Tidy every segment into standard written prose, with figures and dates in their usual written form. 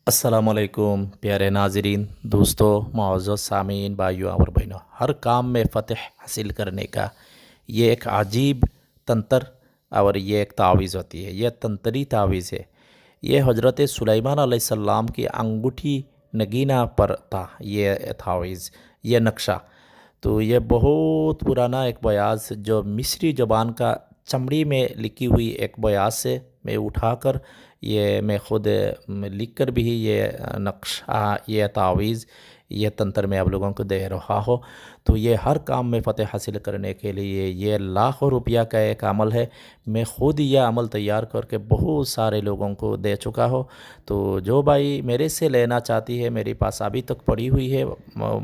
السلام علیکم پیارے ناظرین، دوستوں، معزز سامعین، بھائیوں اور بہنوں، ہر کام میں فتح حاصل کرنے کا یہ ایک عجیب تنتر اور یہ ایک تعویذ ہوتی ہے۔ یہ تنتری تعویذ ہے۔ یہ حضرت سلیمان علیہ السلام کی انگوٹھی نگینہ پر تھا یہ تعویذ، یہ نقشہ۔ تو یہ بہت پرانا ایک بیاض جو مصری زبان کا چمڑی میں لکھی ہوئی ایک بیاض سے میں اٹھا کر یہ میں خود لکھ کر بھی یہ نقشہ، یہ تعویذ، یہ تنتر میں آپ لوگوں کو دے رہا ہو۔ تو یہ ہر کام میں فتح حاصل کرنے کے لیے یہ لاکھوں روپیہ کا ایک عمل ہے۔ میں خود یہ عمل تیار کر کے بہت سارے لوگوں کو دے چکا ہوں۔ تو جو بھائی میرے سے لینا چاہتی ہے، میرے پاس ابھی تک پڑی ہوئی ہے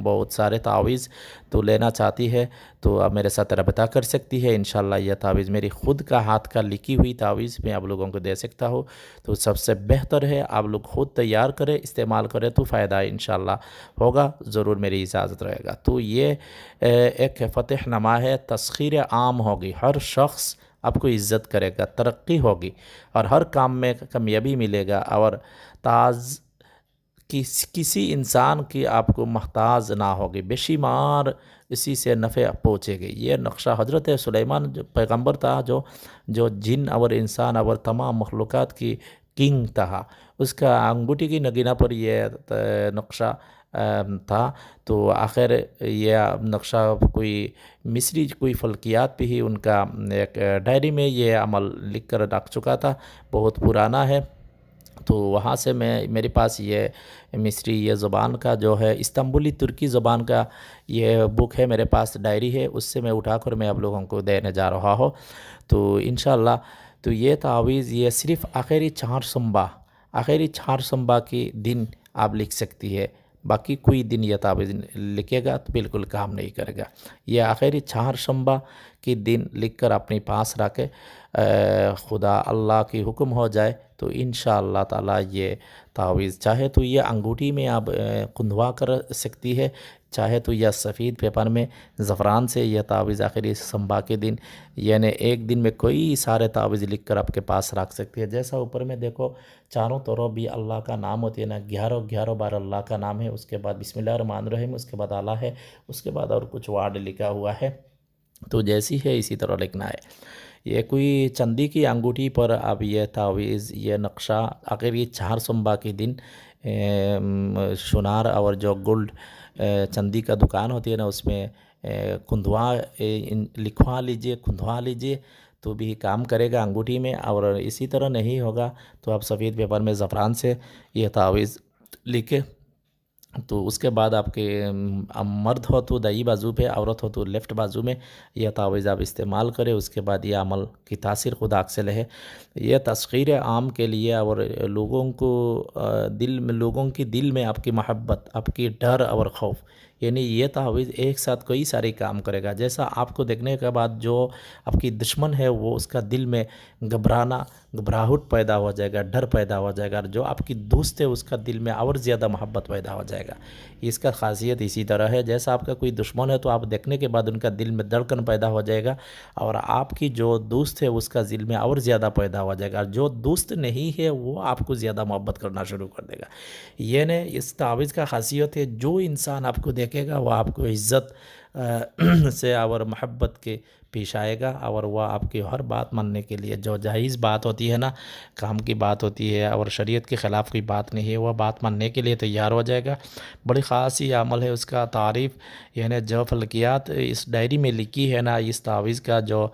بہت سارے تعویذ، تو لینا چاہتی ہے تو اب میرے ساتھ رابطہ کر سکتی ہے۔ انشاءاللہ یہ تعویذ میری خود کا ہاتھ کا لکھی ہوئی تعویذ میں آپ لوگوں کو دے سکتا ہوں۔ تو سب سے بہتر ہے آپ لوگ خود تیار کریں، استعمال کریں تو فائدہ انشاءاللہ ہوگا، ضرور میری اجازت رہے گا۔ تو یہ ایک فتح نما ہے، تسخیر عام ہوگی، ہر شخص آپ کو عزت کرے گا، ترقی ہوگی اور ہر کام میں کامیابی ملے گا، اور تاز کسی انسان کی آپ کو محتاج نہ ہوگی، بے شمار اسی سے نفع پہنچے گی۔ یہ نقشہ حضرت سلیمان جو پیغمبر تھا، جو جن اور انسان اور تمام مخلوقات کی کنگ تھا، اس کا انگوٹھی کی نگینہ پر یہ نقشہ تھا۔ تو آخر یہ نقشہ کوئی مصری کوئی فلکیات بھی ہی ان کا ایک ڈائری میں یہ عمل لکھ کر رکھ چکا تھا، بہت پرانا ہے۔ تو وہاں سے میرے پاس یہ مصری یہ زبان کا جو ہے استنبولی ترکی زبان کا یہ بک ہے، میرے پاس ڈائری ہے، اس سے میں اٹھا کر میں آپ لوگوں کو دینے جا رہا ہوں۔ تو انشاءاللہ تو یہ تعویذ یہ صرف آخری چار سنبا کے دن آپ لکھ سکتی ہے، باقی کوئی دن یہ تعویذ لکھے گا تو بالکل کام نہیں کرے گا۔ یہ آخری 4 شنبہ کے دن لکھ کر اپنے پاس رکھے، خدا اللہ کی حکم ہو جائے تو انشاءاللہ تعالی یہ تعویذ چاہے تو یہ انگوٹھی میں آپ کندوا کر سکتی ہے، چاہے تو یہ سفید پیپر میں زعفران سے یہ تعویذ آخری سنبا کے دن، یعنی ایک دن میں کوئی سارے تعویذ لکھ کر آپ کے پاس رکھ سکتی ہے۔ جیسا اوپر میں دیکھو چاروں طرف بھی اللہ کا نام ہوتی ہے نا، 11 بار اللہ کا نام ہے، اس کے بعد بسم اللہ الرحمن الرحیم، اس کے بعد اللہ ہے، اس کے بعد اور کچھ وارڈ لکھا ہوا ہے۔ تو جیسی ہے اسی طرح لکھنا ہے۔ یہ کوئی چندی کی انگوٹھی پر اب یہ تعویذ یہ نقشہ آخری 4 سنبا کے دن سونار اور جو گولڈ چندی کا دکان ہوتی ہے نا، اس میں لکھوا لیجئے تو بھی کام کرے گا انگوٹھی میں، اور اسی طرح نہیں ہوگا تو آپ سفید پیپر میں زعفران سے یہ تعویذ لکھے، تو اس کے بعد آپ کے مرد ہو تو دائیں بازو پہ، عورت ہو تو لیفٹ بازو میں یہ تعویذ آپ استعمال کریں۔ اس کے بعد یہ عمل کی تاثیر خدا سے لے، یہ تسخیر عام کے لیے، اور لوگوں کی دل میں آپ کی محبت، آپ کی ڈر اور خوف، یعنی یہ تعویذ ایک ساتھ کئی سارے کام کرے گا۔ جیسا آپ کو دیکھنے کے بعد جو آپ کی دشمن ہے وہ اس کا دل میں گھبراہٹ پیدا ہو جائے گا، ڈر پیدا ہو جائے گا، اور جو آپ کی دوست ہے اس کا دل میں اور زیادہ محبت پیدا ہو جائے گا۔ اس کا خاصیت اسی طرح ہے، جیسا آپ کا کوئی دشمن ہے تو آپ دیکھنے کے بعد ان کا دل میں دھڑکن پیدا ہو جائے گا، اور آپ کی جو دوست ہے اس کا دل میں اور زیادہ پیدا ہو جائے گا، اور جو دوست نہیں ہے وہ آپ کو زیادہ محبت کرنا شروع کر دے گا۔ یہ نے اس تعویذ کا خاصیت ہے، جو انسان آپ کو دیکھے گا وہ آپ کو عزت سے اور محبت کے پیش آئے گا، اور وہ آپ کی ہر بات ماننے کے لیے، جو جائز بات ہوتی ہے نا، کام کی بات ہوتی ہے اور شریعت کے خلاف کوئی بات نہیں ہے، وہ بات ماننے کے لیے تیار ہو جائے گا۔ بڑی خاص یہ عمل ہے، اس کا تعریف یعنی جو فلکیات اس ڈائری میں لکھی ہے نا، اس تعویذ کا جو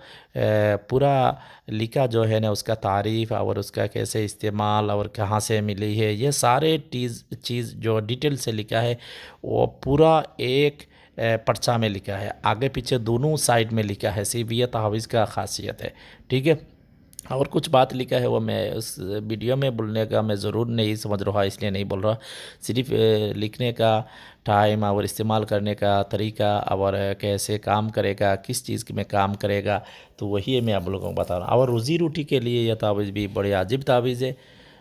پورا لکھا جو ہے نا، اس کا تعریف اور اس کا کیسے استعمال اور کہاں سے ملی ہے، یہ سارے چیز جو ڈیٹیل سے لکھا ہے وہ پورا ایک پرچہ میں لکھا ہے، آگے پیچھے دونوں سائڈ میں لکھا ہے، صرف یہ تعویذ کا خاصیت ہے، ٹھیک ہے۔ اور کچھ بات لکھا ہے وہ میں اس ویڈیو میں بولنے کا میں ضرور نہیں سمجھ رہا، اس لیے نہیں بول رہا، صرف لکھنے کا ٹائم اور استعمال کرنے کا طریقہ اور کیسے کام کرے گا، کس چیز میں کام کرے گا، تو وہی میں آپ لوگوں کو بتا رہا ہوں۔ اور روزی روٹی کے لیے یہ تعویذ بھی بڑی عجیب تعویذ ہے،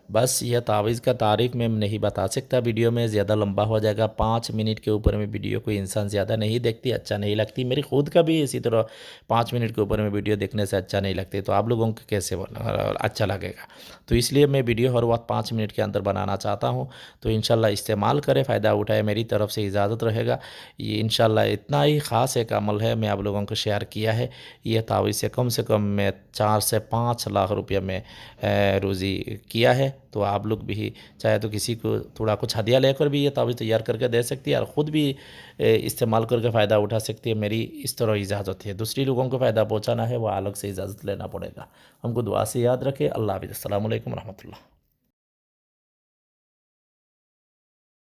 بس یہ تعویذ کا تعریف میں نہیں بتا سکتا، ویڈیو میں زیادہ لمبا ہو جائے گا، 5 منٹ کے اوپر میں ویڈیو کوئی انسان زیادہ نہیں دیکھتی، اچھا نہیں لگتی، میری خود کا بھی اسی طرح 5 منٹ کے اوپر میں ویڈیو دیکھنے سے اچھا نہیں لگتی، تو آپ لوگوں کو کیسے اچھا لگے گا؟ تو اس لیے میں ویڈیو ہر وقت 5 منٹ کے اندر بنانا چاہتا ہوں، تو انشاءاللہ استعمال کرے، فائدہ اٹھائے، میری طرف سے اجازت رہے گا۔ یہ انشاءاللہ اتنا ہی خاص ایک عمل ہے، میں آپ لوگوں کو شیئر کیا ہے۔ یہ تعویذ سے کم میں 4 سے 5 لاکھ روپیہ میں روزی کیا ہے، تو آپ لوگ بھی چاہے تو کسی کو تھوڑا کچھ ہدیہ لے کر بھی یہ تعویذ تیار کر کے دے سکتی ہے، اور خود بھی استعمال کر کے فائدہ اٹھا سکتی ہے، میری اس طرح اجازت ہے۔ دوسری لوگوں کو فائدہ پہنچانا ہے وہ الگ سے اجازت لینا پڑے گا۔ ہم کو دعا سے یاد رکھے۔ اللہ حافظ۔ السلام علیکم ورحمۃ اللہ۔